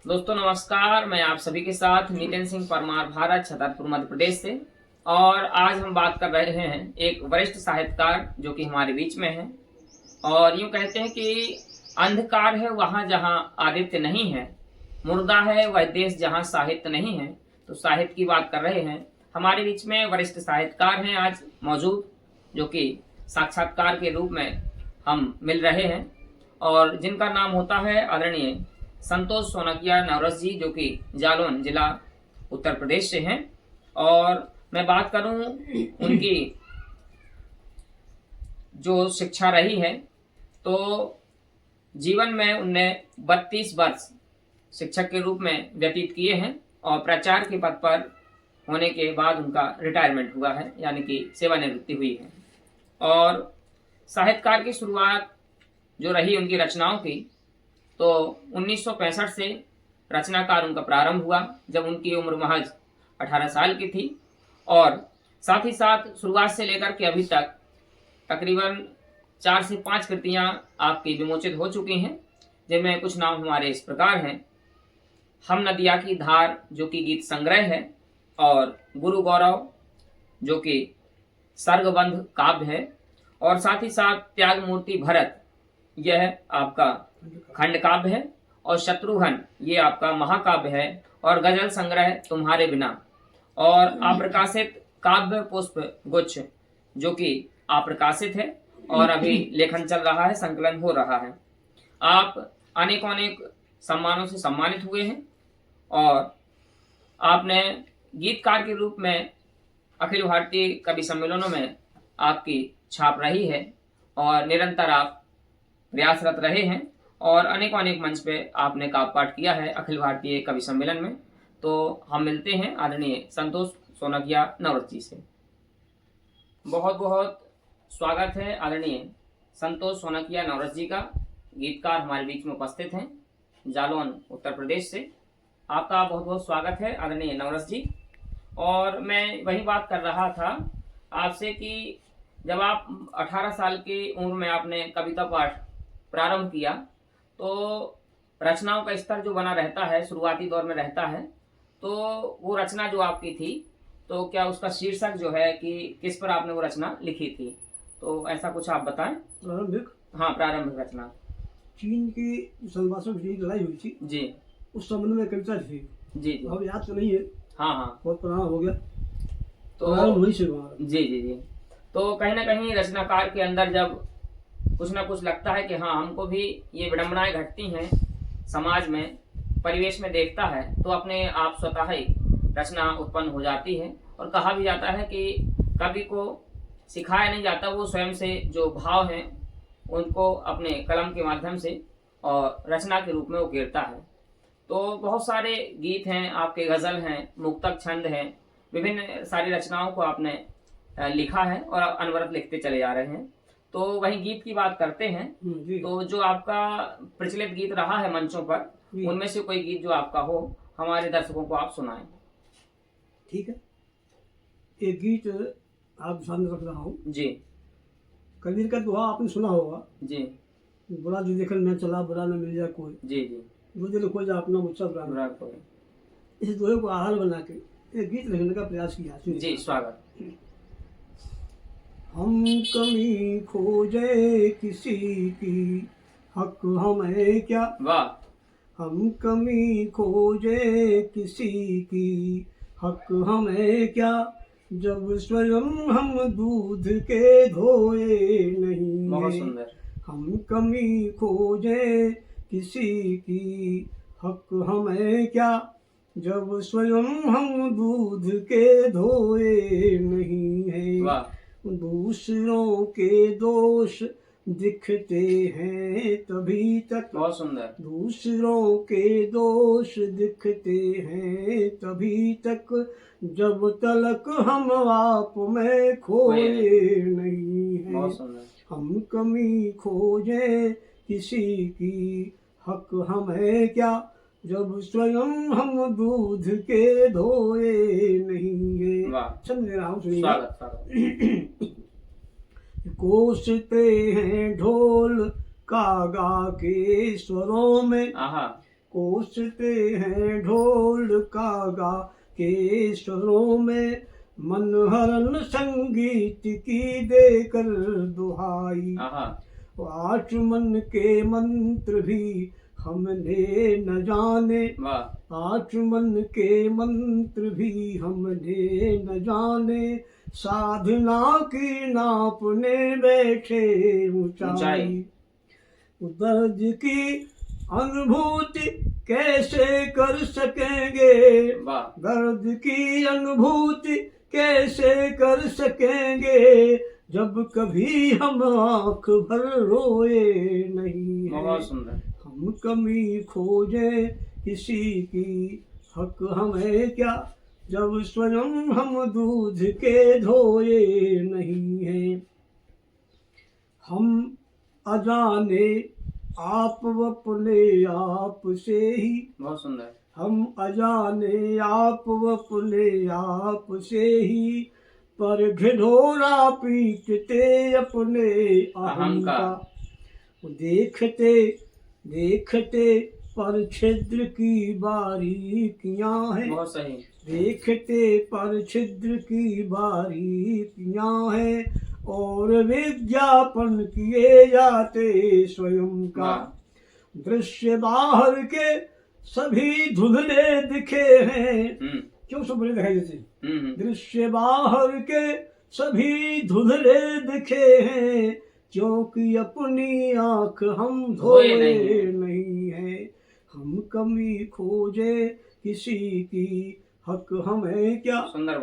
दोस्तों नमस्कार, मैं आप सभी के साथ नितिन सिंह परमार, भारत, छतरपुर, मध्य प्रदेश से। और आज हम बात कर रहे हैं एक वरिष्ठ साहित्यकार जो कि हमारे बीच में है। और यूं कहते हैं कि अंधकार है वहां जहां आदित्य नहीं है, मुर्दा है वह देश जहां साहित्य नहीं है। तो साहित्य की बात कर रहे हैं। हमारे बीच में वरिष्ठ साहित्यकार हैं आज मौजूद, जो कि साक्षात्कार के रूप में हम मिल रहे हैं, और जिनका नाम होता है आदरणीय संतोष सोनकिया नवरस जी, जो कि जालौन जिला उत्तर प्रदेश से हैं। और मैं बात करूं उनकी जो शिक्षा रही है, तो जीवन में उनने 32 वर्ष शिक्षक के रूप में व्यतीत किए हैं और प्राचार्य के पद पर होने के बाद उनका रिटायरमेंट हुआ है, यानी कि सेवानिवृत्ति हुई है। और साहित्यकार की शुरुआत जो रही उनकी रचनाओं की, तो 1965 से रचनाकार उनका प्रारंभ हुआ, जब उनकी उम्र महज 18 साल की थी। और साथ ही साथ शुरुआत से लेकर के अभी तक तकरीबन 4 से 5 कृतियां आपकी विमोचित हो चुकी हैं, जिनमें कुछ नाम हमारे इस प्रकार हैं। हम नदिया की धार, जो कि गीत संग्रह है, और गुरु गौरव, जो कि सर्गबंध काव्य है, और साथ ही साथ त्याग मूर्ति भरत, यह आपका खंड काव्य है, और शत्रुघ्न ये आपका महाकाव्य है, और गजल संग्रह तुम्हारे बिना, और अप्रकाशित काव्य पुष्प गुच्छ, जो कि अप्रकाशित है और अभी लेखन चल रहा है, संकलन हो रहा है। आप अनेक अनेक सम्मानों से सम्मानित हुए हैं, और आपने गीतकार के रूप में अखिल भारतीय कवि सम्मेलनों में आपकी छाप रही है, और निरंतर आप प्रयासरत रहे हैं, और अनेक मंच पे आपने काव्य पाठ किया है अखिल भारतीय कवि सम्मेलन में। तो हम मिलते हैं आदरणीय संतोष सोनकिया नवरस जी से। बहुत बहुत स्वागत है आदरणीय संतोष सोनकिया नवरस जी का। गीतकार हमारे बीच में उपस्थित हैं जालौन उत्तर प्रदेश से। आपका बहुत बहुत स्वागत है आदरणीय नवरस जी। और मैं वही बात कर रहा था आपसे कि जब आप 18 साल की उम्र में आपने कविता पाठ प्रारंभ किया, तो रचनाओं का स्तर जो बना रहता है, शुरुआती दौर में रहता है, तो वो रचना जो आपकी थी, तो क्या उसका शीर्षक जो है कि किस पर आपने वो रचना लिखी थी, तो ऐसा कुछ आप बताएं। प्रारंभिक, हाँ, प्रारंभिक रचना। चीन की संभाषण की लड़ाई हुई थी जी उस संबंध में कविता थी। जी जी। अब याद तो नहीं है, हाँ हाँ। बहुत पुराना हो गया, तो वही से हुआ। जी जी जी। तो कहीं ना कहीं रचनाकार के अंदर जब कुछ ना कुछ लगता है कि हाँ, हमको भी ये विडंबनाएं घटती हैं समाज में, परिवेश में देखता है, तो अपने आप स्वतः ही रचना उत्पन्न हो जाती है। और कहा भी जाता है कि कवि को सिखाया नहीं जाता, वो स्वयं से जो भाव हैं उनको अपने कलम के माध्यम से और रचना के रूप में उकेरता है। तो बहुत सारे गीत हैं आपके, गज़ल हैं, मुक्तक छंद हैं, विभिन्न सारी रचनाओं को आपने लिखा है और अनवरत लिखते चले जा रहे हैं। तो वही गीत की बात करते हैं। तो जो आपका प्रचलित गीत रहा है मंचों पर, उनमें से कोई गीत जो आपका हो, हमारे दर्शकों को आप सुनाएं। ठीक है, एक गीत आप सामने रख रहा हूँ जी। कबीर का दोहा आपने सुना होगा जी। बुरा जो देखल मैं चला, बुरा न मिल जाए कोई, जी जी। जो दिल खोज अपना मुझसे बुरा कोई। इस दोहे को आहार बना के एक गीत लिखने का प्रयास किया। जी, स्वागत। हम कमी खोजे किसी की, हक हमें क्या। वाह। हम कमी खोजे किसी की, हक हमें क्या, जब स्वयं हम दूध के धोए नहीं। बहुत सुंदर। हम कमी खोजे किसी की, हक हमें क्या, जब स्वयं हम दूध के धोए नहीं है। वाह। दूसरों के दोष दिखते हैं तभी तक। बहुत सुंदर। दूसरों के दोष दिखते हैं तभी तक, जब तलक हम आप में खोए नहीं है। बहुत सुंदर। हम कमी खोजे किसी की, हक हमें क्या, जब स्वयं हम दूध के धोए नहीं है। समझ रहा हूँ, सुनिए। कोसते हैं ढोल कागा के स्वरों में, कोसते हैं ढोल कागा के स्वरों में, मनहरन संगीत की देकर दुहाई। आठ मन के मंत्र भी हमने न जाने, आठ मन के मंत्र भी हमने न जाने, साधना की नापने बैठे ऊंचाई। दर्द की अनुभूति कैसे कर सकेंगे, दर्द की अनुभूति कैसे कर सकेंगे, जब कभी हम आंख भर रोए नहीं है। बहुत सुंदर। हम कमी खोजे किसी की, हक हमें क्या, जब स्वयं हम दूध के धोए नहीं है। हम अजाने आप अपने आप से ही, बहुत सुंदर। हम अजाने आप अपने आप से ही, पर ढिढोरा पीटते अपने अहम का। देखते देखते पर छिद्र की बारीकियां हैं, बहुत सही। देखते पर छिद्र की बारीकियां हैं, और विज्ञापन किए जाते स्वयं का। दृश्य बाहर के सभी धुंधले दिखे हैं, क्यों सब बड़े दिखाई देते? दृश्य बाहर के सभी धुंधले दिखे हैं, क्योंकि अपनी आंख हम धोए नहीं है। हम कमी खोजे किसी की, हक हमें क्या,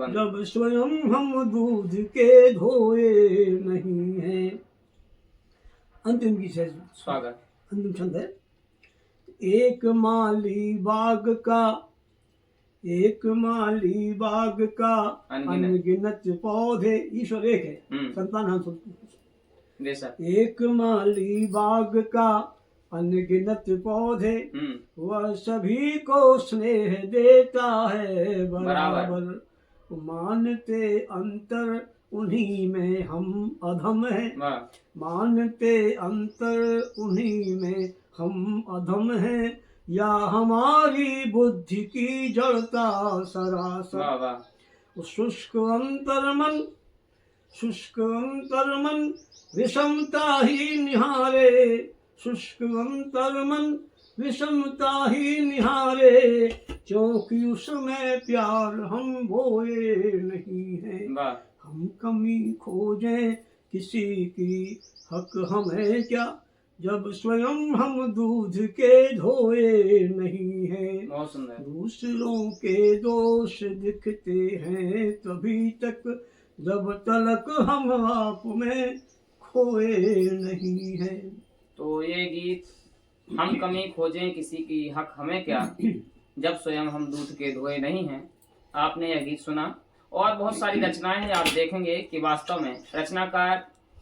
जब स्वयं हम दूध के धोए नहीं है। अंतिम की स्वागत। अंतिम छंद है। एक माली बाग का, एक माली बाग का अनगिनत पौधे, ईश्वर एक है, संतान हम। एक माली बाग का अनगिनत पौधे, वह सभी को स्नेह देता है बराबर। मानते अंतर उन्हीं में हम अधम हैं, मानते अंतर उन्हीं में हम अधम हैं, या हमारी बुद्धि की जड़ता सरासर। शुष्क अंतर्मन, शुष्क अंतर्मन विषमता ही निहारे, शुष्क अंतर्मन विषमता ही निहारे, क्योंकि उसमें प्यार हम बोए नहीं है। हम कमी खोजें किसी की, हक हमें क्या, जब स्वयं हम दूध के धोए नहीं है। दूसरों के दोष दिखते हैं तभी तक, जब तलक हम आप में खोए नहीं है। तो ये गीत, हम कमी खोजें किसी की, हक हमें क्या, जब स्वयं हम दूध के धोए नहीं हैं, आपने यह गीत सुना। और बहुत सारी रचनाएं हैं, आप देखेंगे कि वास्तव में रचनाकार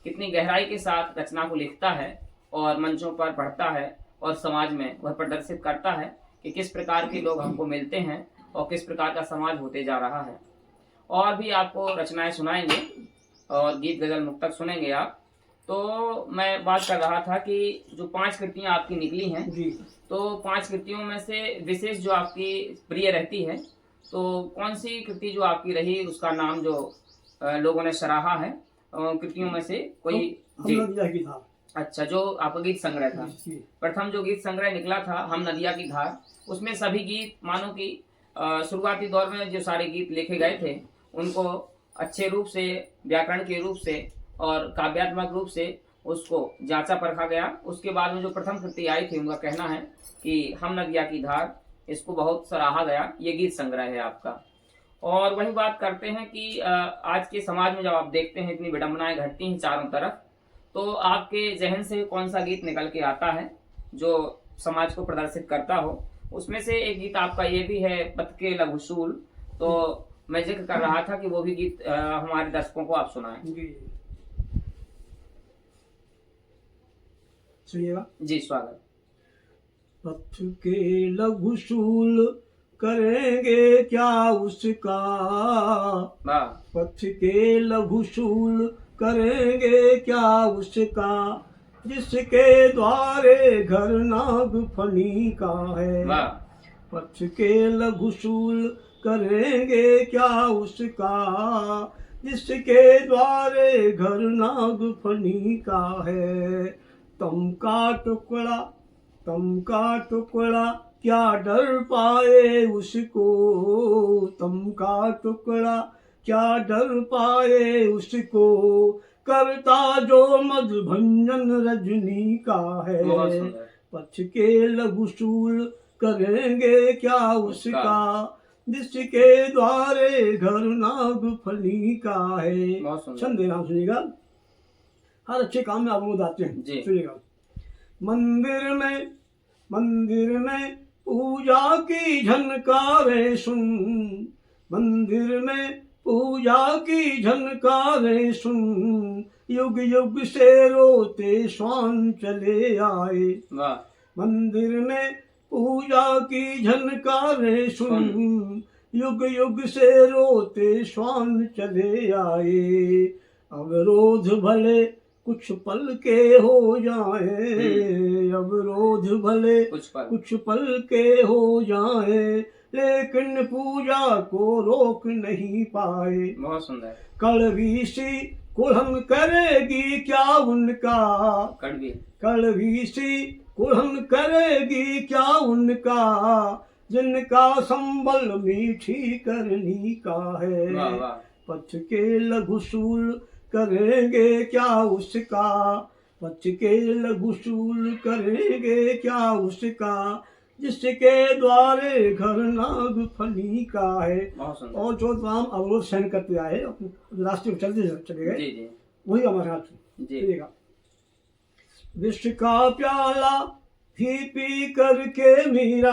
कितनी गहराई के साथ रचना को लिखता है और मंचों पर पढ़ता है और समाज में वह प्रदर्शित करता है कि किस प्रकार के लोग हमको मिलते हैं और किस प्रकार का समाज होते जा रहा है। और भी आपको रचनाएं सुनाएंगे और गीत गजल मुक्तक सुनेंगे आप। तो मैं बात कर रहा था कि जो 5 कृतियां आपकी निकली हैं, तो 5 कृतियों में से विशेष जो आपकी प्रिय रहती है, तो कौन सी कृति जो आपकी रही, उसका नाम जो लोगों ने सराहा है कृतियों में से कोई? जी था। अच्छा, जो आपका गीत संग्रह था, प्रथम जो गीत संग्रह निकला था हम नदिया की धार, उसमें सभी गीत मानो कि शुरुआती दौर में जो सारे गीत लिखे गए थे उनको अच्छे रूप से, व्याकरण के रूप से और काव्यात्मक रूप से उसको जांचा परखा गया। उसके बाद में जो प्रथम कृति आई थी, उनका कहना है कि हम नदिया की धार, इसको बहुत सराहा गया। ये गीत संग्रह है आपका। और वही बात करते हैं कि आज के समाज में जब आप देखते हैं इतनी विडंबनाएं घटती हैं चारों तरफ, तो आपके जहन से कौन सा गीत निकल के आता है जो समाज को प्रदर्शित करता हो? उसमें से एक गीत आपका ये भी है, पथ के लघुशूल। तो मैं जिक्र कर रहा था कि वो भी गीत हमारे दर्शकों को आप सुनाएं। सुनिएगा जी, स्वागत। पथ के लघुशूल करेंगे क्या उसका, पथ के लघुशूल करेंगे क्या उसका, जिसके द्वारे घर नाग फनी का है। वाह। पथ के लघुशूल करेंगे क्या उसका, जिसके द्वारे घर नाग फनी का है। तम का टुकड़ा क्या डर पाए उसको, तम का टुकड़ा क्या डर पाए उसको, करता जो मद भंजन रजनी का है। पथ के लघुशूल करेंगे क्या उसका, जिसके द्वारे घर नाग फली का है। छंद नाम सुनिएगा, हर अच्छे काम में आप लोग आते हैं। सुनिएगा। मंदिर में पूजा की झनकारे सुन, मंदिर में पूजा की झनकारे सुन, युग युग से रोते श्वान चले आए। मंदिर में पूजा की झनकारे सुन, युग युग से रोते श्वान चले आए। अवरोध भले कुछ पल के हो जाए, अवरोध भले कुछ पल के हो जाए, लेकिन पूजा को रोक नहीं पाए। बहुत सुंदर। कड़वी सी कुल्हन करेगी क्या उनका, कड़वी सी कुल्हन करेगी क्या उनका, जिनका संबल मीठी करनी का है। पथ के लघुशूल करेंगे क्या उसका, पथ के लघुशूल करेंगे क्या उसका, जिसके द्वारे घर नाग फली का है। और जो तमाम अवरोध सहन करते आए, रास्ते में चलते चले गए, वही हमारे हाथ चलेगा। विश्व का प्याला भी पी करके मीरा,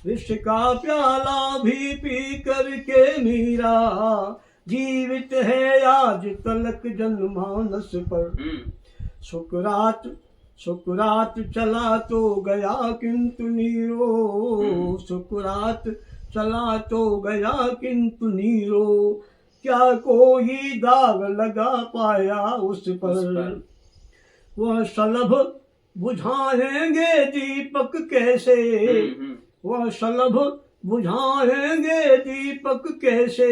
विश्व का प्याला भी पी करके मीरा, जीवित है आज तलक जनमानस पर। सुकरात चला तो गया किंतु नीरो, सुकरात चला तो गया किंतु नीरो, क्या कोई दाग लगा पाया उस पर। वह शलभ बुझाएंगे दीपक कैसे, वह शलभ बुझाएंगे दीपक कैसे,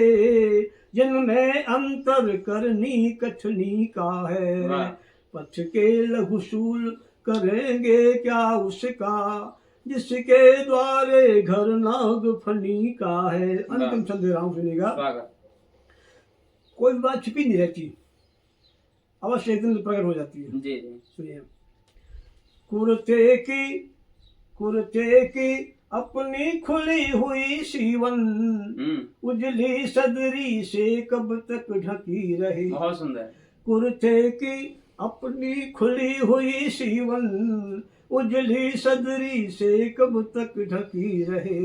जिनमें अंतर करनी कथनी का है। पथ के लघुशूल करेंगे क्या उसका, जिसके द्वारे घर नाग फनी का है। अंतिम छंद दे रहा हूं, सुनिएगा। कोई बात छिपी नहीं रहती, अवश्य एक दिन प्रकट हो जाती है। सुनिए। कुर्ते की अपनी खुली हुई सीवन, उजली सदरी से कब तक ढकी रहे। बहुत सुंदर। कुर्ते की अपनी खुली हुई सीवन, उजली सदरी से कब तक ढकी रहे।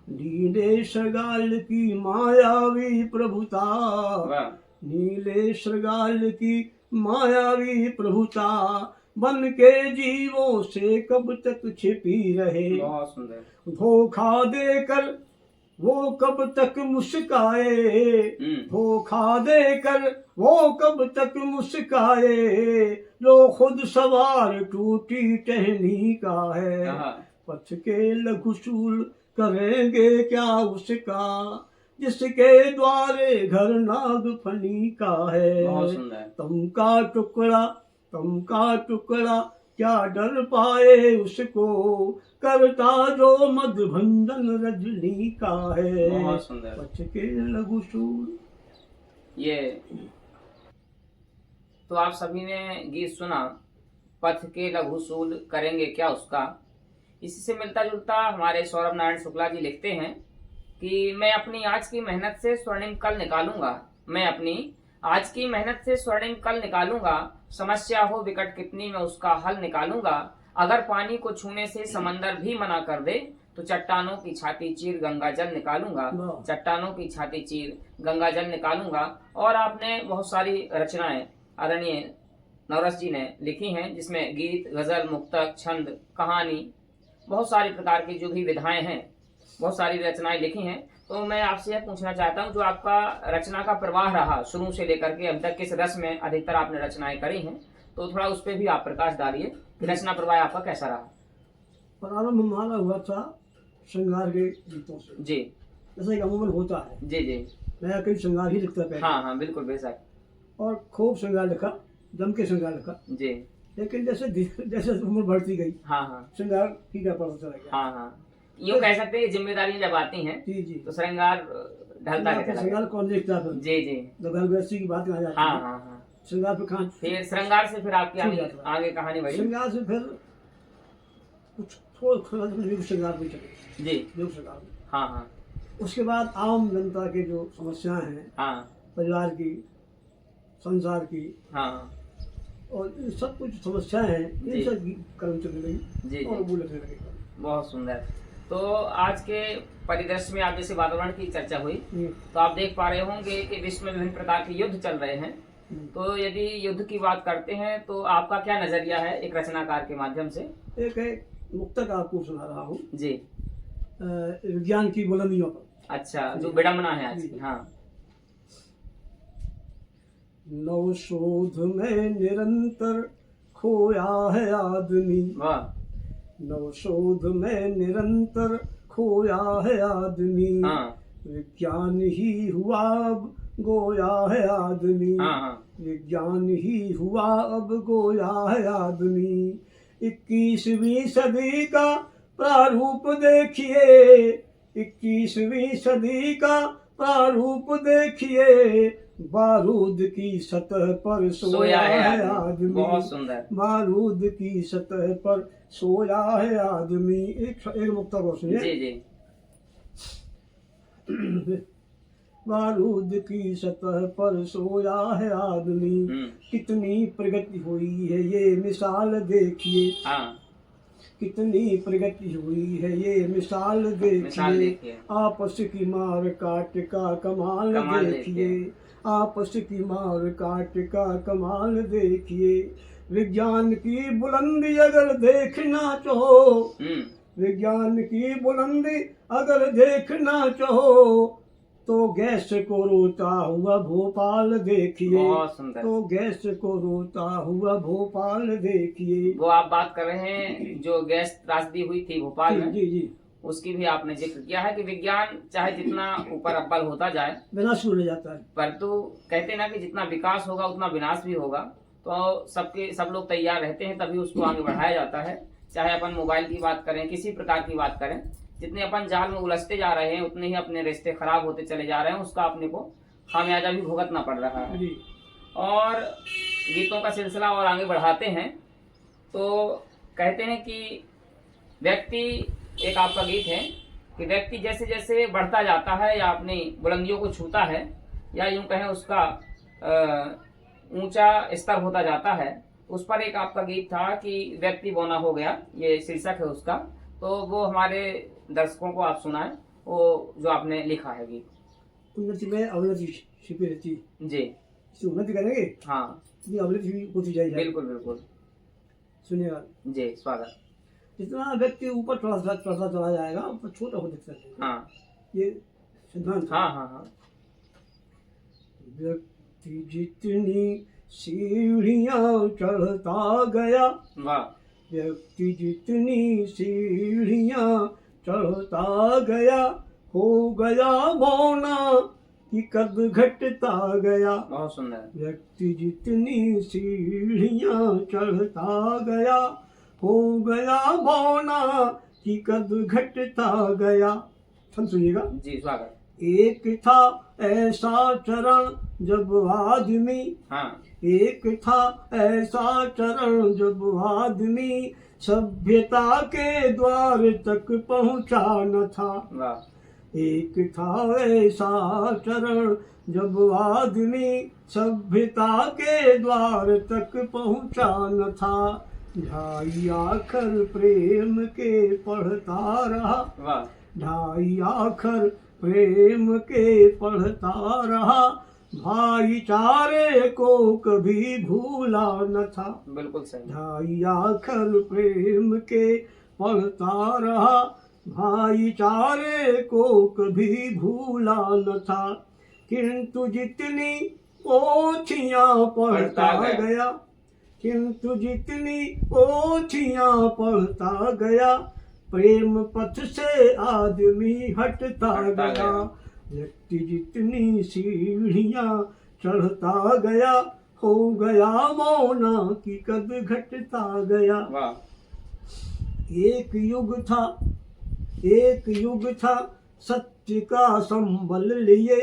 नीले श्रगाल की मायावी प्रभुता, नीले श्रगाल की मायावी प्रभुता, बन के जीवों से कब तक छिपी रहे। धोखा देकर वो कब तक मुस्काए, धोखा देकर वो कब तक मुस्काए, जो खुद सवार टूटी टहनी का है। पथ के लघुशूल करेंगे क्या उसका, जिसके द्वारे घर नाग फनी का है। तम का टुकड़ा क्या डर पाए उसको, करता जो मद भंजन रजनी का है। पथ के लघुशूल। ये तो आप सभी ने गीत सुना, पथ के लघुशूल करेंगे क्या उसका। इसी से मिलता जुलता हमारे सौरभ नारायण शुक्ला जी लिखते हैं कि मैं अपनी आज की मेहनत से स्वर्णिम कल निकालूंगा, मैं अपनी आज की मेहनत से स्वर्णिम कल निकालूंगा, समस्या हो विकट कितनी मैं उसका हल निकालूंगा। अगर पानी को छूने से समंदर भी मना कर दे, तो चट्टानों की छाती चीर गंगा जल निकालूंगा, चट्टानों की छाती चीर गंगा जल निकालूंगा। और आपने बहुत सारी रचनाएं आदरणीय नवरस जी ने लिखी हैं, जिसमें गीत, गजल, मुक्तक, छंद, कहानी, बहुत सारी प्रकार की जो भी विधाएं हैं, बहुत सारी रचनाएं लिखी हैं। तो मैं आपसे यह पूछना चाहता हूं, जो आपका रचना का प्रवाह रहा शुरू से लेकर के अब तक, किस रस में अधिकतर आपने रचनाएं करी हैं, तो थोड़ा उस पर भी आप प्रकाश डालिए कि रचना प्रवाह आपका कैसा रहा। प्रारंभ हमारा हुआ था श्रृंगार के गीतों से, जी जैसे कि अमूमन होता है। जी जी। नया कई श्रृंगार ही लिखता है पहले। हाँ हाँ बिल्कुल बेशक। और खूब श्रृंगार लिखा, जम के श्रृंगार लिखा। जी। लेकिन जैसे जैसे उम्र बढ़ती गई, हाँ हाँ श्रृंगार की क्या पता चला गया। हाँ हाँ, यूँ कह सकते हैं जिम्मेदारियां जब आती हैं जी जी। तो श्रृंगार ढलता रहता है। श्रृंगार कौन देखता है? जी जी। जब घर गृहस्थी की बात आ जाती हाँ है, हाँ हाँ। श्रृंगार पे कहाँ, फिर श्रृंगार से फिर आपकी छूट आगे जाता है। आगे कहानी बढ़ी। श्रृंगार से फिर कुछ थोड़ा युग श्रृंगार में चले, जी। युग श्रृंगार में। हाँ हाँ उसके बाद आम जनता के जो समस्याएं हैं, हाँ परिवार की, संसार की, हाँ और इन सब कुछ समस्याएं हैं, जी। इन सब कर्म चलने लगी जी और जी। वो लिखने लगे। बहुत सुंदर। तो आज के परिदृश्य में आप जैसे वातावरण की चर्चा हुई हम्म, तो आप देख पा रहे होंगे कि विश्व में विभिन्न प्रकार के युद्ध चल रहे हैं। तो यदि युद्ध की बात करते हैं तो आपका क्या नजरिया है एक रचनाकार के माध्यम से? एक है मुक्तक आपको सुना रहा हूँ, जी। विज्ञान की बुलंदियों पर। अच्छा, जो विडम्बना है आज की। हाँ। नवशोध में निरंतर खोया है आदमी, वाह। नवशोध में निरंतर खोया है आदमी। हाँ विज्ञान ही हुआ अब गोया है आदमी। हाँ हाँ। विज्ञान ही हुआ अब गोया है आदमी। 21वीं सदी का प्रारूप देखिए, 21वीं सदी का प्रारूप देखिए, बारूद की सतह पर सोया है आदमी। बहुत सुंदर। बारूद की सतह पर सोया है आदमी। एक मुक्तक और सुनिए। जी जी। बारूद की सतह पर सोया है आदमी। कितनी प्रगति हुई है ये मिसाल देखिए। हाँ। कितनी प्रगति हुई है ये मिसाल देखिए। आपस की मार काट का कमाल देखिए। आपस की मार काट का कमाल देखिए। विज्ञान की बुलंदी अगर देखना चाहो, विज्ञान की बुलंदी अगर देखना चाहो, तो गैस को रोता हुआ भोपाल देखिए। बहुत सुंदर। तो गैस को रोता हुआ भोपाल देखिए। वो आप बात कर रहे हैं जो गैस त्रासदी हुई थी भोपाल में। जी जी। उसकी भी आपने जिक्र किया है कि विज्ञान चाहे जितना ऊपर अव्वल होता जाए विनाश हो जाता है, परंतु कहते हैं ना कि जितना विकास होगा उतना विनाश भी होगा। तो सब लोग तैयार रहते हैं तभी उसको आगे बढ़ाया जाता है। चाहे अपन मोबाइल की बात करें, किसी प्रकार की बात करें, जितने अपन जाल में उलझते जा रहे हैं उतने ही अपने रिश्ते खराब होते चले जा रहे हैं। उसका अपने को खामियाजा भी भुगतना पड़ रहा है। और गीतों का सिलसिला और आगे बढ़ाते हैं तो कहते हैं कि व्यक्ति, एक आपका गीत है कि व्यक्ति जैसे जैसे बढ़ता जाता है या अपनी बुलंदियों को छूता है या यूं कहें उसका ऊंचा स्तर होता जाता है, उस पर एक आपका गीत था कि व्यक्ति बौना हो गया, ये शीर्षक है उसका। तो वो हमारे दर्शकों को आप सुनाएं, वो जो आपने लिखा है गीत। उन्नति में अवनति छिपी रहती जी। उन्नति करेंगे, हाँ ये अवनति भी होती जाएगी। बिल्कुल बिल्कुल। सुनिएगा जी, स्वागत। जितना व्यक्ति ऊपर चढ़ता चला जाएगा ऊपर छोटा हो दिखता है। हाँ ये सिद्धांत। हाँ हाँ हाँ। व्यक्ति जितनी सीढ़ियां चढ़ता गया, वाह। व्यक्ति जितनी सीढ़ियां चढ़ता गया, हो गया बौना कि कद घटता गया। बहुत सुंदर। व्यक्ति जितनी सीढ़ियां चढ़ता गया, हो गया बौना कि कद घटता गया। सुनिएगा जी, स्वागत। एक था ऐसा चरण जब आदमी, हाँ। एक था ऐसा चरण जब आदमी सभ्यता के द्वार तक पहुंचा न था। वाह। एक था ऐसा चरण जब आदमी सभ्यता के द्वार तक पहुंचा न था। ढाई आखर प्रेम के पढ़ता रहा, वाह। ढाई आखर प्रेम के पढ़ता रहा, भाईचारे को कभी भूला न था। बिल्कुल सही। ढाई आखर प्रेम के पढ़ता रहा, भाईचारे को कभी भूला न था। किंतु जितनी पोथियां पढ़ता गया, किंतु जितनी पोथियां पढ़ता गया, प्रेम पथ से आदमी हटता गया। व्यक्ति जितनी सीढ़ियां चढ़ता गया, हो गया मौना की कद घटता गया। एक युग था सत्य का संबल लिए,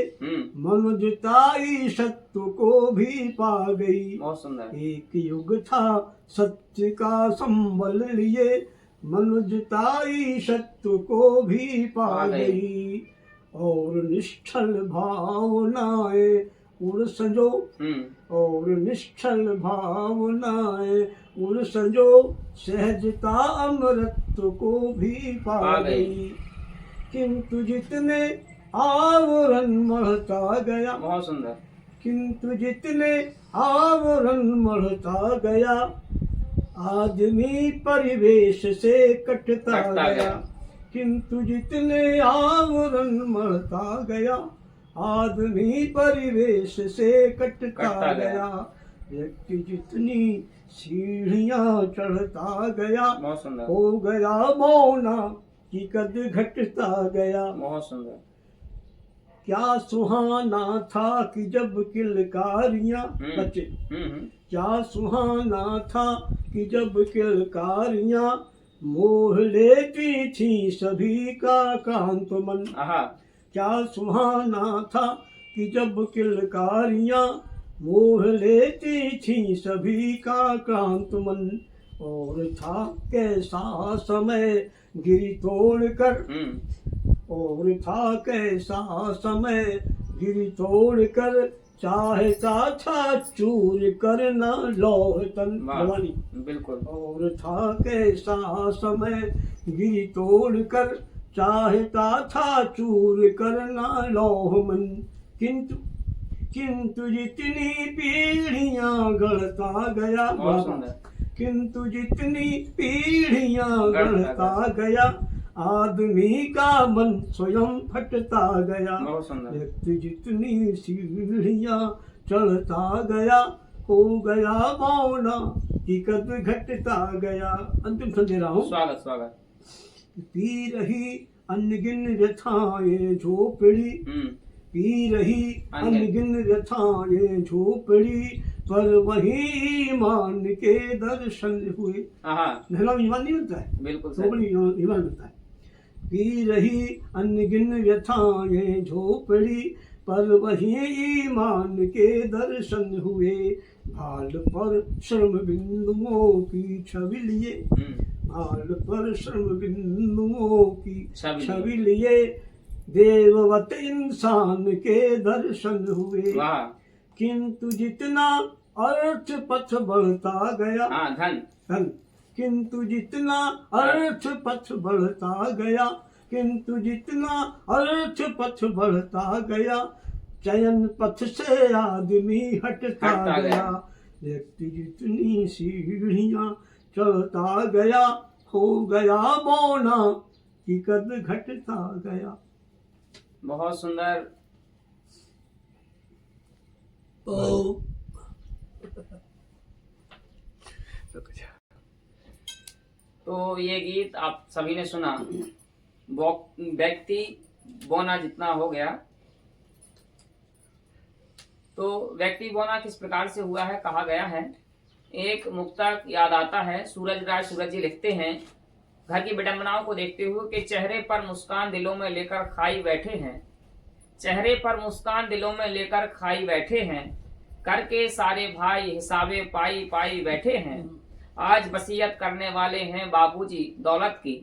मनुजताई सत्य को भी पा गई। एक युग था सत्य का संबल लिए, मनुजताई सत्य को भी पा गई। और निश्चल भावनाएं उड़ सजो, और निश्चल भावनाएं उड़ सजो, सहजता अमृत को भी पा गई। किंतु जितने आवरण मढ़ता गया, बहुत सुंदर, किंतु जितने आवरण मढ़ता गया, आदमी परिवेश से कटता गया। किंतु जितने आवरण मढ़ता गया, आदमी परिवेश से कटता गया। व्यक्ति जितनी सीढ़ियां चढ़ता गया, हो गया मौना की कद घटता गया। बहुत सुंदर। क्या सुहाना था कि जब किलकारियां बचे, क्या सुहाना था कि जब किलकारियां मोह लेती थी सभी का क्रांत मन। क्या सुहाना था कि जब किलकारियां मोह लेती थी सभी का क्रांत मन। और था कैसा समय गिरी तोड़कर, और था कैसा समय गिरी तोड़कर, चाहता था चूर करना लौह तन। भवानी बिल्कुल। और था कैसा समय गिरी तोड़कर, चाहता था चूर करना लौह मन। किंतु जितनी पीढ़ियां गढ़ता गया, किंतु जितनी पीढ़ियां गढ़ता गया, आदमी का मन स्वयं फटता गया। व्यक्ति जितनी सीढ़ियां चढ़ता गया, हो गया मौना की कद घटता गया। अंतिम सुन दे रहा हूँ। स्वागत। पी रही अनगिन व्यथाएं झोपड़ी, पी रही अनगिन व्यथाएं झोपड़ी, पर वही ईमान के दर्शन हुए। ईमान नहीं मिलता है, बिल्कुल ईमान मिलता है। पी रही अनगिन व्यथाएं झोपड़ी, पर वही ईमान के दर्शन हुए। भाल पर श्रम बिंदुओं की छवि लिए, भाल पर श्रम बिंदुओं की छवि लिए, देववत इंसान के दर्शन हुए। किंतु जितना अर्थ पथ बढ़ता गया, धन, किंतु जितना अर्थ पथ बढ़ता गया, किंतु जितना अर्थ पथ बढ़ता गया, चयन पथ से आदमी हटता गया। व्यक्ति जितनी सीढ़ियां चढ़ता गया, हो गया मौना की कद घटता गया। बहुत सुंदर। तो ये गीत आप सभी ने सुना। व्यक्ति बौना जितना हो गया, तो व्यक्ति बौना किस प्रकार से हुआ है, कहा गया है। एक मुक्तक याद आता है। सूरज जी लिखते हैं, घर की विडंबनाओं को देखते हुए कि चेहरे पर मुस्कान दिलों में लेकर खाई बैठे हैं, चेहरे पर मुस्कान दिलों में लेकर खाई बैठे हैं, करके सारे भाई हिसाबे पाई पाई बैठे हैं। आज वसीयत करने वाले हैं बापूजी दौलत की,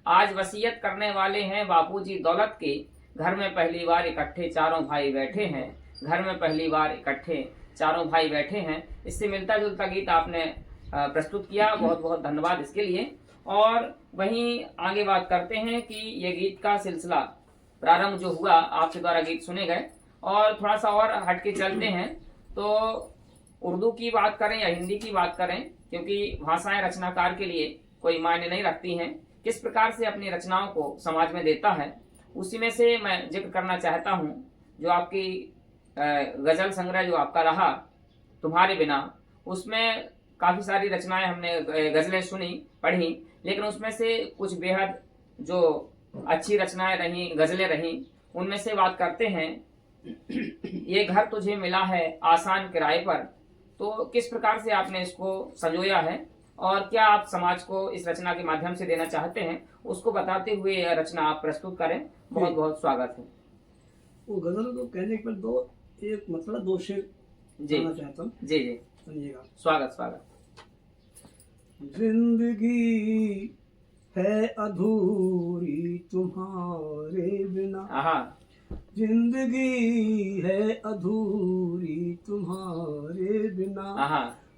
आज वसीयत करने वाले हैं बापूजी दौलत की, घर में पहली बार इकट्ठे चारों भाई बैठे हैं, घर में पहली बार इकट्ठे चारों भाई बैठे हैं। इससे मिलता जुलता गीत आपने प्रस्तुत किया, बहुत बहुत धन्यवाद इसके लिए। और वहीं आगे बात करते हैं कि ये गीत का सिलसिला प्रारंभ जो हुआ, आपके द्वारा गीत सुने गए, और थोड़ा सा और हटके चलते हैं तो उर्दू की बात करें या हिंदी की बात करें, क्योंकि भाषाएं रचनाकार के लिए कोई मायने नहीं रखती हैं, किस प्रकार से अपनी रचनाओं को समाज में देता है, उसी में से मैं जिक्र करना चाहता हूं। जो आपकी गजल संग्रह जो आपका रहा तुम्हारे बिना, उसमें काफी सारी रचनाएं हमने गजलें सुनी, पढ़ी, लेकिन उसमें से कुछ बेहद जो अच्छी रचनाएं रही, गजलें रही, उनमें से बात करते हैं। ये घर तुझे मिला है आसान किराए पर, तो किस प्रकार से आपने इसको संजोया है और क्या आप समाज को इस रचना के माध्यम से देना चाहते हैं, उसको बताते हुए यह रचना आप प्रस्तुत करें। बहुत बहुत स्वागत है। वो गजल को कहने के बाद एक मतलब दो शेर गाना चाहता हूँ। जी जी, सुनिएगा। स्वागत स्वागत। जिंदगी है अधूरी तुम्हारे बिना, जिंदगी है अधूरी तुम्हारे बिना,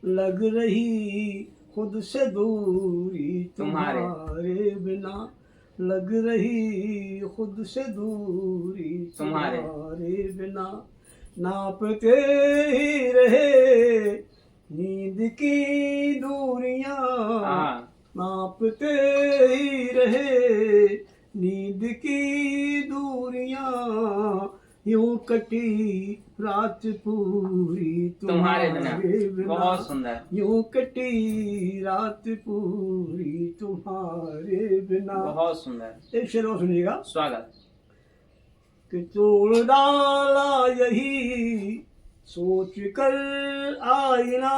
लग रही खुद से दूरी तुम्हारे बिना, लग रही खुद से दूरी तुम्हारे बिना, नापते ही रहे नींद की दूरियां, नापते ही रहे नींद की दूरियां, यूं कटी रात पूरी तुम्हारे बिना, बहुत सुंदर। यूं कटी रात पूरी तुम्हारे बिना, बहुत सुंदर। एक शेर और सुनिएगा। स्वागत। कि तोड़ डाला यही सोच कर आईना,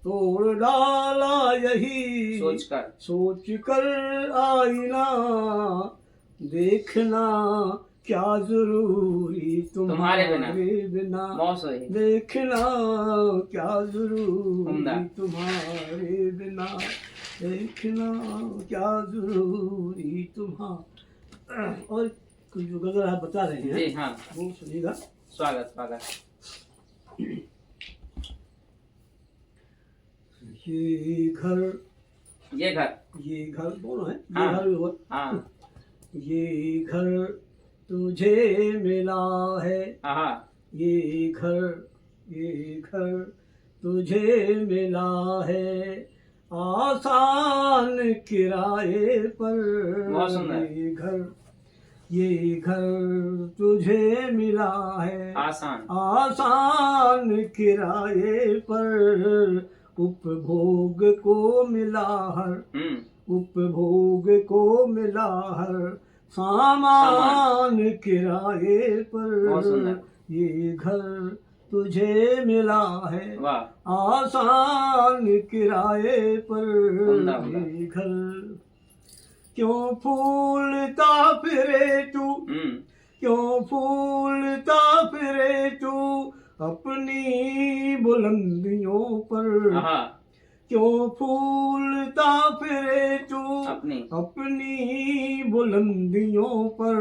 तोड़ डाला यही सोच कर आईना, देखना क्या जरूरी तुम्हारे बिना, देखना क्या जरूरी तुम्हारे बिना, देखना क्या जरूरी तुम्हारे। और कुछ जो गजल आप बता रहे हैं जी, हाँ, वो सुनिएगा। स्वागत स्वागत। ये घर दोनों है। ये घर तुझे मिला है, ये घर तुझे मिला है आसान किराए पर, ये घर तुझे मिला है आसान किराए पर, उपभोग को मिला हर, उपभोग को मिला हर सामान किराए पर, ये घर तुझे मिला है आसान किराए पर, ये घर क्यों फूलता फिरे तू, क्यों फूलता फिरे तू अपनी बुलंदियों पर, क्यों फूलता फिरे तू अपनी बुलंदियों पर,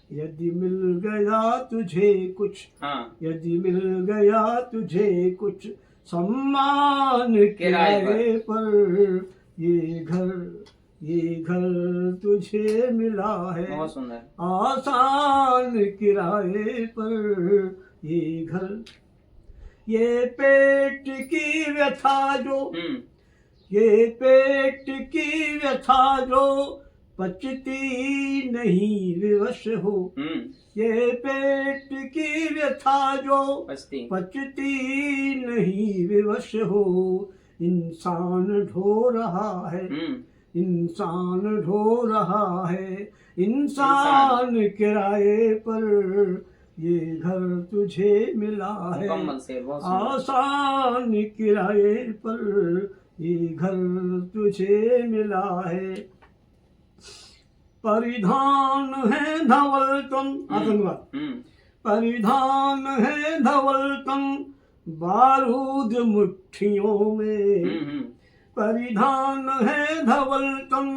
यदि मिल गया तुझे कुछ, यदि मिल गया तुझे कुछ सम्मान किराए पर, ये घर तुझे मिला है आसान किराए पर, ये घर। ये पेट की व्यथा जो, ये पेट की व्यथा जो पचती नहीं विवश हो, ये पेट की व्यथा जो पचती नहीं विवश हो, इंसान ढो रहा है, इंसान ढो रहा है इंसान किराए पर, ये घर तुझे मिला है आसान किराए पर, ये घर तुझे मिला है। परिधान है धवल तुम, परिधान है धवल तुम बारूद मुट्ठियों में, परिधान है धवल तुम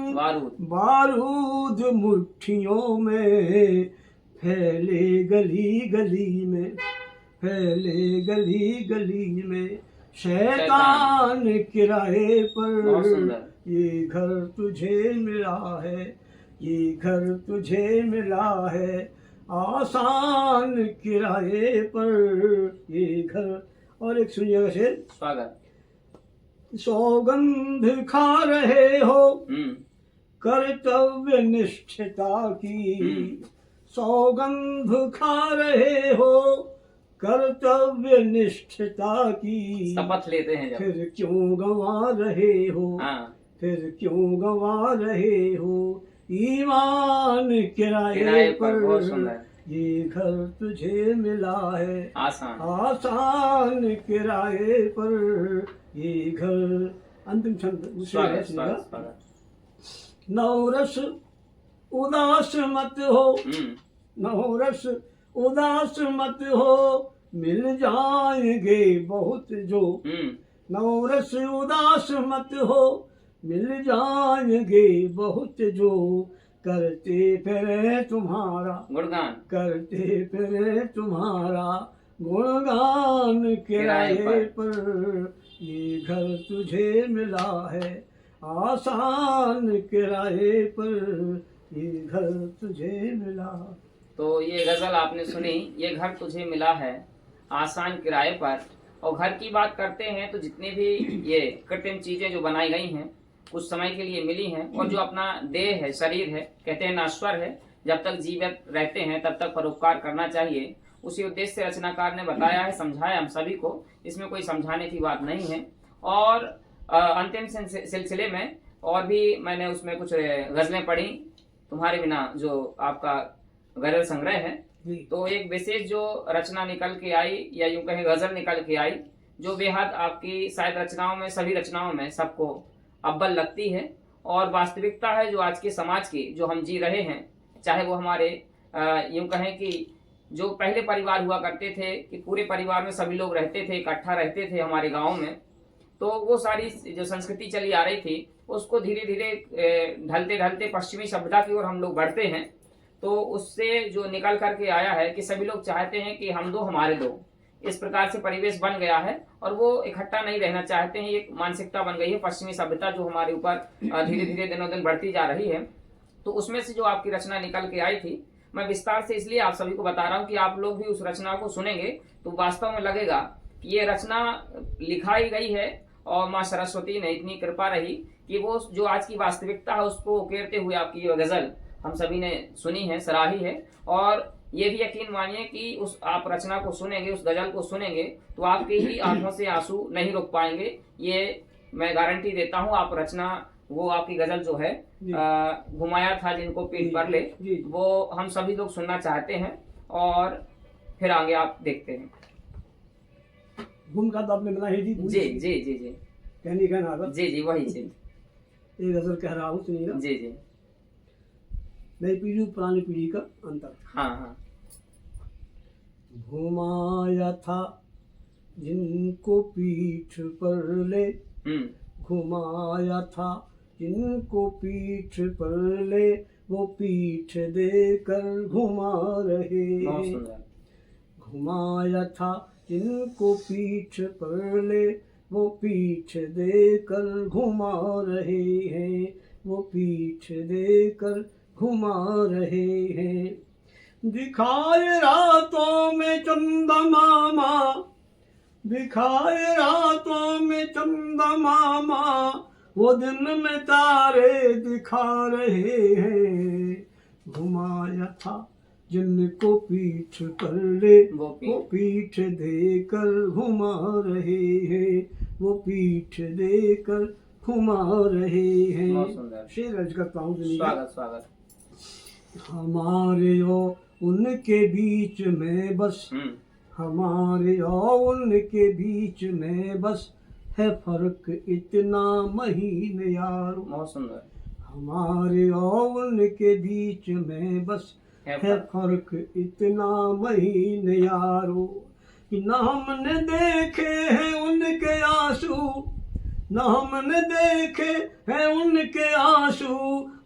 बारूद मुट्ठियों में, फैले गली गली में, फैले गली गली में शैतान किराए पर, ये घर तुझे मिला है, ये घर तुझे मिला है आसान किराए पर, ये घर। और एक सुनिएगा शेर। स्वागत। सौगंध खा रहे हो कर्तव्य निष्ठता की, सौगंध खा रहे हो कर्तव्य निष्ठता की शपथ लेते हैं जब, फिर क्यों गंवा रहे हो, हाँ, फिर क्यों गंवा रहे हो ईमान किराए किराए पर। बहुत सुंदर, ये घर तुझे मिला है आसान, आसान किराए पर ये घर। अंतिम छंद स्वागत स्वागत स्वागत। नवरस उदास मत हो, हम्म, नवरस उदास मत हो, मिल जाएंगे बहुत जो। नवरस उदास मत हो, मिल जाएंगे बहुत जो। करते फिरे तुम्हारा गुणगान, करते फिरे तुम्हारा गुणगान किराए पर। ये घर तुझे मिला है आसान किराए पर, ये घर तुझे मिला। तो ये गजल आपने सुनी, ये घर तुझे मिला है आसान किराए पर। और घर की बात करते हैं तो जितने भी ये कृत्रिम चीजें जो बनाई गई हैं कुछ समय के लिए मिली हैं, और जो अपना देह है, शरीर है, कहते हैं नश्वर है, जब तक जीवित रहते हैं तब तक परोपकार करना चाहिए। उसी उद्देश्य से रचनाकार ने बताया है, समझाया हम सभी को, इसमें कोई समझाने की बात नहीं है। और अंतिम सिलसिले में और भी मैंने उसमें कुछ गजलें पढ़ी तुम्हारे बिना, जो आपका गजल संग्रह है। तो एक विशेष जो रचना निकल के आई, या यूं कहें गजल निकल के आई, जो बेहद आपकी शायद रचनाओं में, सभी रचनाओं में सबको अव्वल लगती है, और वास्तविकता है जो आज के समाज की, जो हम जी रहे हैं, चाहे वो हमारे यूं कहें कि जो पहले परिवार हुआ करते थे कि पूरे परिवार में सभी लोग रहते थे, इकट्ठा रहते थे हमारे गाँव में, तो वो सारी जो संस्कृति चली आ रही थी उसको धीरे धीरे ढलते ढलते पश्चिमी सभ्यता की ओर हम लोग बढ़ते हैं। तो उससे जो निकल करके आया है कि सभी लोग चाहते हैं कि हम दो हमारे दो, इस प्रकार से परिवेश बन गया है, और वो इकट्ठा नहीं रहना चाहते हैं। एक मानसिकता बन गई है पश्चिमी सभ्यता जो हमारे ऊपर धीरे धीरे दिनों दिन बढ़ती जा रही है। तो उसमें से जो आपकी रचना निकल के आई थी, मैं विस्तार से इसलिए आप सभी को बता रहा हूँ कि आप लोग भी उस रचना को सुनेंगे तो वास्तव में लगेगा कि ये रचना लिखाई गई है और माँ सरस्वती ने इतनी कृपा रही कि वो जो आज की वास्तविकता है उसको उकेरते हुए आपकी ये गजल हम सभी ने सुनी है, सराही है। और ये भी यकीन मानिए कि उस आप रचना को सुनेंगे, उस गजल को सुनेंगे तो आपके ही आंखों से आंसू नहीं रुक पाएंगे, ये मैं गारंटी देता हूँ। आप रचना, वो आपकी गजल जो है घुमाया था जिनको पीठ पर ले, वो हम सभी लोग सुनना चाहते हैं, और फिर आगे आप देखते हैं। घूम का तो आपने मिला है जी। जी जी जी जी, कहने का ना जी जी वही जी, ये गजल कह रहा हूँ, सुनिएगा। जी जी, नई पीढ़ी पुरानी पीढ़ी का अंतर। हाँ हाँ। घुमाया था जिनको पीठ पर ले, घुमाया था जिनको पीठ पर ले, वो पीठ देकर घुमा रहे। घुमाया था जिनको पीठ पर ले, वो पीठ देकर घुमा रहे हैं, वो पीठ देकर घुमा रहे हैं। दिखाए रातों में चंदा मामा, दिखाए रातों में चंदा मामा, वो दिन में तारे दिखा रहे हैं। घुमाया था जिनको पीठ पर ले, वो पीठ देकर घुमा रहे हैं, वो पीठ देकर घुमा रहे हैं। शेर अर्ज करता हूँ। स्वागत स्वागत। हमारे और उनके बीच में बस, हमारे और उनके बीच में बस है फर्क इतना महीन यारो। बहुत सुंदर। हमारे और उनके बीच में बस है फर्क इतना महीन यारो, कि न हमने देखे हैं उनके आंसू, न हमने देखे हैं उनके आंसू,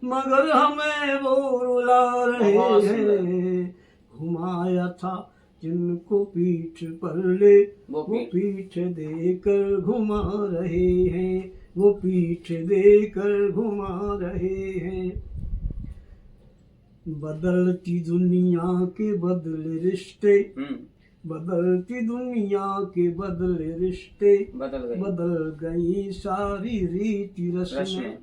मगर हमें वो रुला रहे हैं। घुमाया था जिनको पीठ पर ले, वो पीठ देकर घुमा रहे हैं, वो पीठ देकर घुमा रहे हैं। बदलती दुनिया के बदले रिश्ते, बदलती दुनिया के बदले रिश्ते, बदल गई सारी रीति रस्में।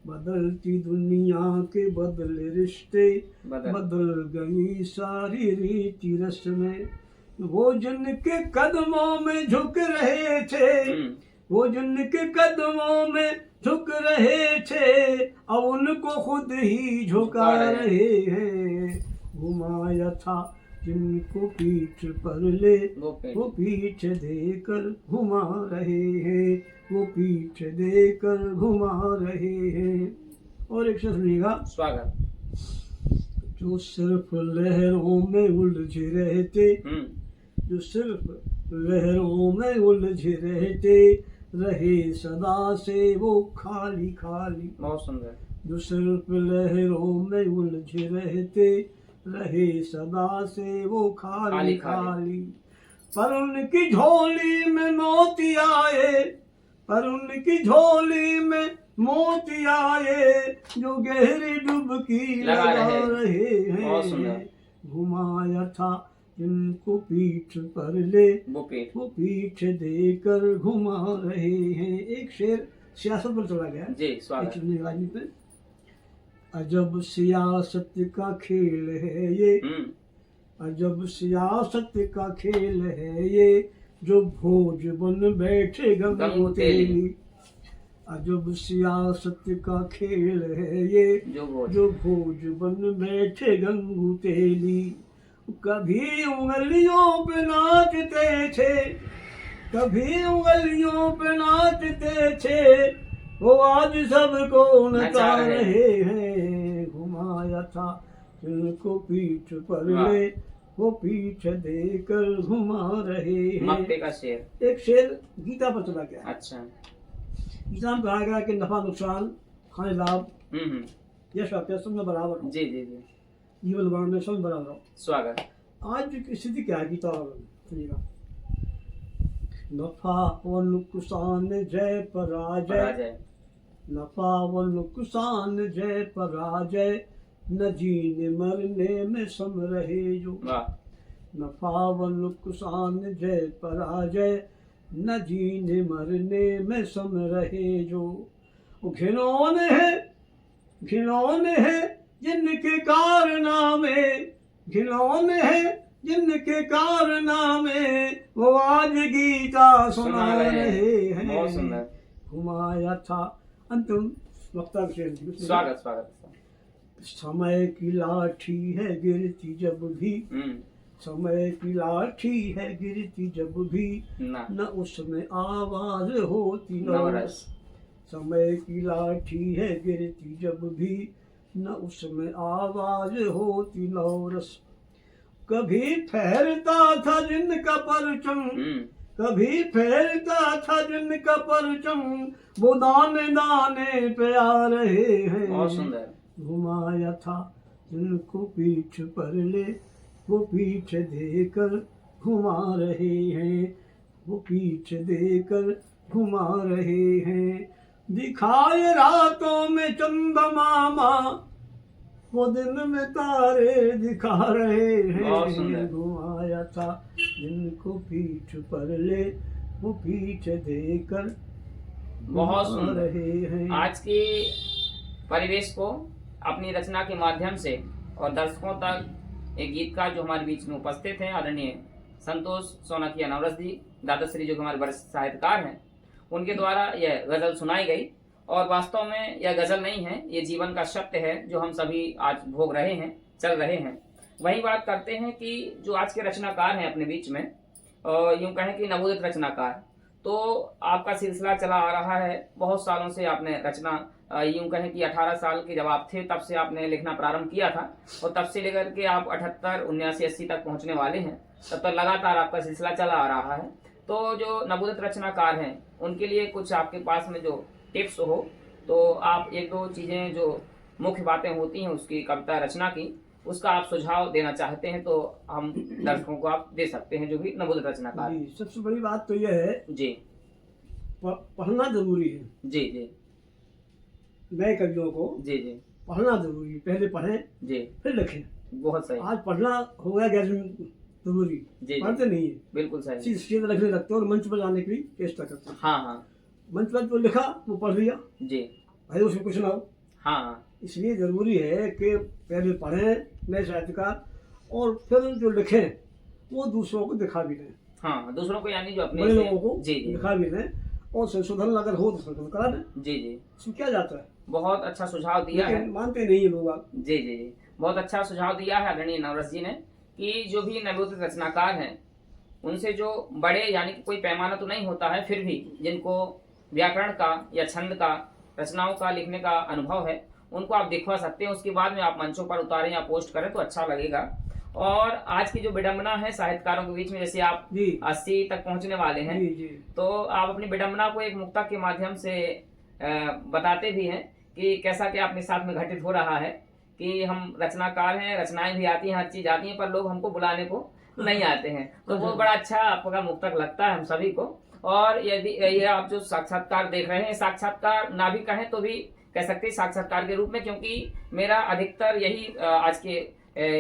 बदलती दुनिया के बदले रिश्ते, बदल गई सारी रीति रस्में। वो जिनके कदमों में झुक रहे थे, वो जिनके कदमों में झुक रहे थे, अब उनको खुद ही झुका रहे हैं। घुमाया था जिनको पीठ पर ले, वो पीठ देकर घुमा रहे हैं, वो पीठ देकर घुमा रहे हैं। और एक शब्द सुनिएगा। स्वागत। जो सिर्फ लहरों में उलझे रहते, जो सिर्फ लहरों में उलझे रहते, रहे सदा से वो खाली खाली। बहुत सुंदर। जो सिर्फ लहरों में उलझे रहते, रहे सदा से वो खाली खाली। पर उनकी झोली में मोती आए, पर उनकी झोली में मोती आए, जो गहरी डुबकी लगा रहे हैं। घुमाया था जिनको पीठ पर ले, वो पीठ देकर घुमा रहे हैं। एक शेर सियासत पर चला गया जी। स्वागत। पे अजब सियासत का खेल है ये, अजब सियासत का खेल है ये, जो भोज बन बैठे गंगू तेली। अजब सियासत का खेल है ये, जो भोज बन बैठे गंगू तेली। कभी उंगलियों पे नाचते थे, कभी उंगलियों पे नाचते थे, वो आज सबको नचा रहे हैं। घुमाया था जिनको पीठ पर ले, वो पीठ देकर घुमा रहे हैं। मक्ते का शेर। एक शेर गीता पर चला गया। अच्छा। गीता में कहा गया कि नफा नुकसान, हानि लाभ, यश अपयश सब में बराबर हो। जी जी जी। जीवन वर्ण में सब बराबर हो। स्वागत। आज की स्थिति क्या है गीता सुनिएगा। नफा व नुकसान जय पराजय, नफा व नुकसान जय पराजय, न जीने मरने में सम रहे जो। नफा व नुकसान जय पराजय, न जीने मरने में सम रहे जो। घिनौने हैं, घिनौने हैं जिनके कारनामे, घिनौने हैं जिनके कारनामे, वो आज गीता सुना रहे हैं। घुमाया था अंतिम वक्ता के। स्वागत स्वागत। समय की लाठी है गिरती जब भी, समय की लाठी है गिरती जब भी, न उसमें आवाज होती नवरस। समय की लाठी है गिरती जब भी, न उसमें आवाज होती नवरस। कभी फहरता था जिनका परचम, कभी फहरता था जिनका परचम, वो दाने दाने पे आ रहे हैं। बहुत सुंदर। घुमाया था जिनको पीठ पर ले, वो पीठ देकर घुमा रहे हैं, वो पीठ देकर घुमा रहे हैं। दिखाए रातों में चंदमामा, वो दिन में तारे दिखा रहे हैं। घुमाया था जिनको पीठ पर ले, वो पीठ देकर बहुत घुमा रहे हैं। आज के परिवेश को अपनी रचना के माध्यम से और दर्शकों तक एक गीतकार जो हमारे बीच में उपस्थित हैं, आदरणीय संतोष सोनाकिया नवरस जी दादाश्री, जो हमारे वरिष्ठ साहित्यकार हैं, उनके द्वारा यह गजल सुनाई गई। और वास्तव में यह गजल नहीं है, ये जीवन का सत्य है जो हम सभी आज भोग रहे हैं, चल रहे हैं। वही बात करते हैं कि जो आज के रचनाकार हैं अपने बीच में, यूं कहें कि नवोदित रचनाकार, तो आपका सिलसिला चला आ रहा है बहुत सालों से। आपने रचना यूं कहें कि 18 साल के जब आप थे तब से आपने लिखना प्रारंभ किया था, और तब से लेकर के आप 78, 79, 80 तक पहुंचने वाले हैं। तब तक लगातार आपका सिलसिला चला आ रहा है। तो जो नवोदित रचनाकार हैं उनके लिए कुछ आपके पास में जो टिप्स हो, तो आप एक दो चीजें जो मुख्य बातें होती हैं उसकी कविता रचना की, उसका आप सुझाव देना चाहते हैं तो हम दर्शकों को आप दे सकते हैं, जो भी नवोदित रचनाकार। सबसे बड़ी बात तो यह है जी, पढ़ना जरूरी है। जी जी। नए कवियों को जी जी पढ़ना जरूरी, पहले पढ़ें जी फिर लिखें। बहुत सही। आज पढ़ना हो गया जरूरी, पढ़ते नहीं है। बिल्कुल सही। चीज लिखने लगते हैं और मंच पर जाने की चेष्टा करते हैं। हाँ हाँ। मंच पर जो लिखा वो पढ़ लिया जी, भाई उसमें कुछ ना हो। हाँ, इसलिए जरूरी है कि पहले पढ़ें नए साहित्यकार, और फिर जो लिखें वो दूसरों को दिखा भी दें। हाँ, दूसरों को यानी जो अपने बड़े लोगों को जी जी दिखा भी दें और संशोधन अगर हो तो संशोधन करा दें। जी जी, इसमें क्या जाता है। बहुत अच्छा सुझाव दिया है। मानते नहीं है लोग आप। जी जी जी, बहुत अच्छा सुझाव दिया है आदरणीय नवरस जी ने कि जो भी नवोदित रचनाकार हैं उनसे जो बड़े यानी कि कोई पैमाना तो नहीं होता है, फिर भी जिनको व्याकरण का या छंद का, रचनाओं का लिखने का अनुभव है, उनको आप दिखवा सकते हैं। उसके बाद में आप मंचों पर उतारें या पोस्ट करें तो अच्छा लगेगा। और आज की जो विडंबना है साहित्यकारों के बीच में, जैसे आप 80 तक पहुंचने वाले हैं, तो आप अपनी विडंबना को एक मुक्तक के माध्यम से बताते भी हैं कि कैसा क्या अपने साथ में घटित हो रहा है कि हम रचनाकार हैं, रचनाएं भी आती हैं, हर चीज आती है, पर लोग हमको बुलाने को नहीं आते हैं। तो वो बड़ा अच्छा आपका मुक्तक लगता है हम सभी को। और यदि ये आप जो साक्षात्कार देख रहे हैं, साक्षात्कार ना भी कहें तो भी कह सकते हैं साक्षात्कार के रूप में, क्योंकि मेरा अधिकतर यही आज के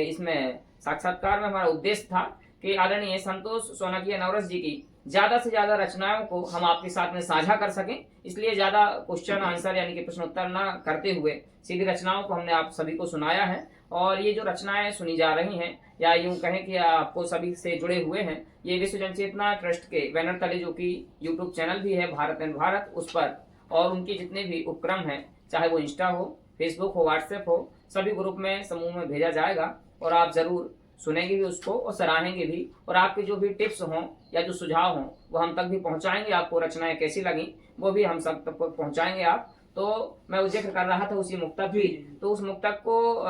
इसमें साक्षात्कार में हमारा उद्देश्य था कि आदरणीय संतोष सोनाकिया नवरस जी की ज्यादा से ज्यादा रचनाओं को हम आपके साथ में साझा कर सकें। इसलिए ज्यादा क्वेश्चन आंसर यानी कि प्रश्नोत्तर ना करते हुए सीधी रचनाओं को हमने आप सभी को सुनाया है। और ये जो रचनाएं सुनी जा रही हैं, या यूं कहें कि आपको सभी से जुड़े हुए हैं, ये विश्व जनचेतना ट्रस्ट के बैनर तले जो कि यूट्यूब चैनल भी है भारत एंड भारत, उस पर और उनके जितने भी उपक्रम हैं, चाहे वो इंस्टा हो, फेसबुक हो, व्हाट्सएप हो, सभी ग्रुप में समूह में भेजा जाएगा और आप जरूर सुनेंगे भी उसको और सराहेंगे भी। और आपके जो भी टिप्स हों या जो सुझाव हों वो हम तक भी पहुंचाएंगे। आपको रचनाएं कैसी लगी वो भी हम सब तक पहुंचाएंगे आप। तो मैं वो जिक्र कर रहा था उसी मुक्तक भी, तो उस मुक्तक को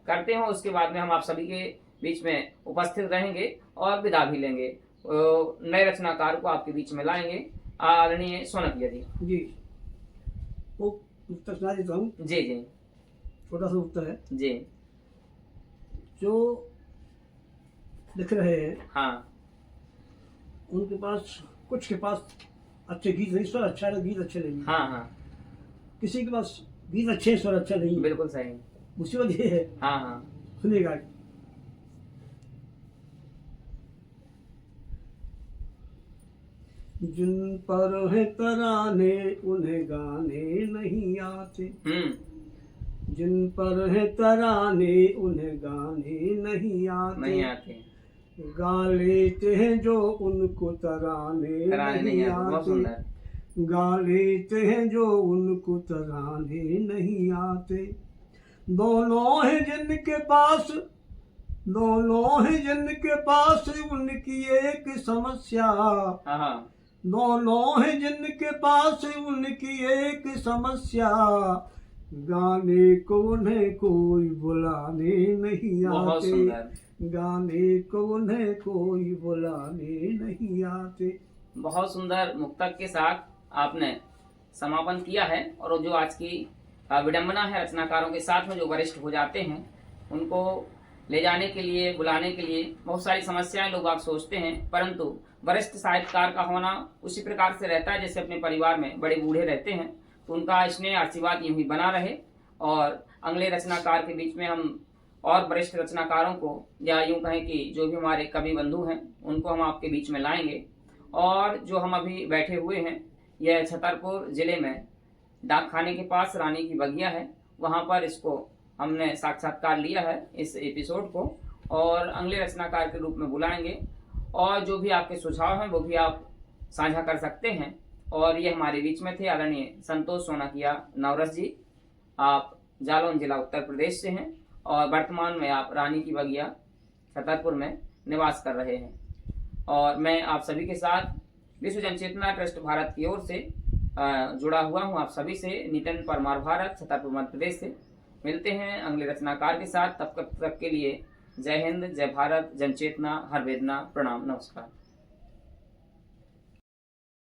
करते हैं, उसके बाद में हम आप सभी के बीच में उपस्थित रहेंगे और विदा भी लेंगे। नए रचनाकार को आपके बीच में लाएंगे, आदरणीय सोनकिया जी। जी, वो उत्तर सुना देता हूँ। जी जी, छोटा सा उत्तर है जी। जो लिख रहे हैं, हाँ, उनके पास कुछ के पास अच्छे गीत नहीं, स्वर अच्छा है, गीत अच्छे नहीं। हाँ हाँ, किसी के पास गीत अच्छे, स्वर अच्छा नहीं। बिल्कुल सही। मुसीबत ये है। हाँ हाँ, सुनिएगा। जिन पर है तराने उन्हें गाने नहीं आते, जिन पर है तराने उन्हें गाने नहीं आते, गा लेते हैं जो उनको तराने नहीं आते, गा लेते हैं जो उनको तराने नहीं आते। दोनों हैं जिनके पास, दोनों हैं जिनके पास उनकी एक समस्या, दोनों हैं जिनके पास उनकी एक समस्या, गाने को उन्हें कोई बुलाने नहीं आते, गाने को उन्हें कोई बुलाने नहीं आते। बहुत सुंदर मुक्तक के साथ आपने समापन किया है। और जो आज की विडंबना है रचनाकारों के साथ में जो वरिष्ठ हो जाते हैं, उनको ले जाने के लिए, बुलाने के लिए बहुत सारी समस्याएं लोग आप सोचते हैं, परंतु वरिष्ठ साहित्यकार का होना उसी प्रकार से रहता है जैसे अपने परिवार में बड़े बूढ़े रहते हैं। तो उनका स्नेह आशीर्वाद यूं ही बना रहे और अगले रचनाकार के बीच में हम और वरिष्ठ रचनाकारों को, या यूं कहें कि जो भी हमारे कवि बंधु हैं, उनको हम आपके बीच में लाएंगे। और जो हम अभी बैठे हुए हैं, यह छतरपुर जिले में डाक खाने के पास रानी की बगिया है, वहां पर इसको हमने साक्षात्कार लिया है इस एपिसोड को, और अगले रचनाकार के रूप में बुलाएंगे। और जो भी आपके सुझाव हैं वो भी आप साझा कर सकते हैं। और ये हमारे बीच में थे आदरणीय संतोष सोनाकिया नवरस जी। आप जालौन जिला उत्तर प्रदेश से हैं और वर्तमान में आप रानी की बगिया छतरपुर में निवास कर रहे हैं। और मैं आप सभी के साथ विश्व जनचेतना ट्रस्ट भारत की ओर से जुड़ा हुआ हूं आप सभी से। नितिन परमार भारत, छतरपुर मध्य प्रदेश से। मिलते हैं अगले रचनाकार के साथ, तब तक के लिए जय हिंद, जय भारत, जनचेतना, हर वेदना, प्रणाम, नमस्कार।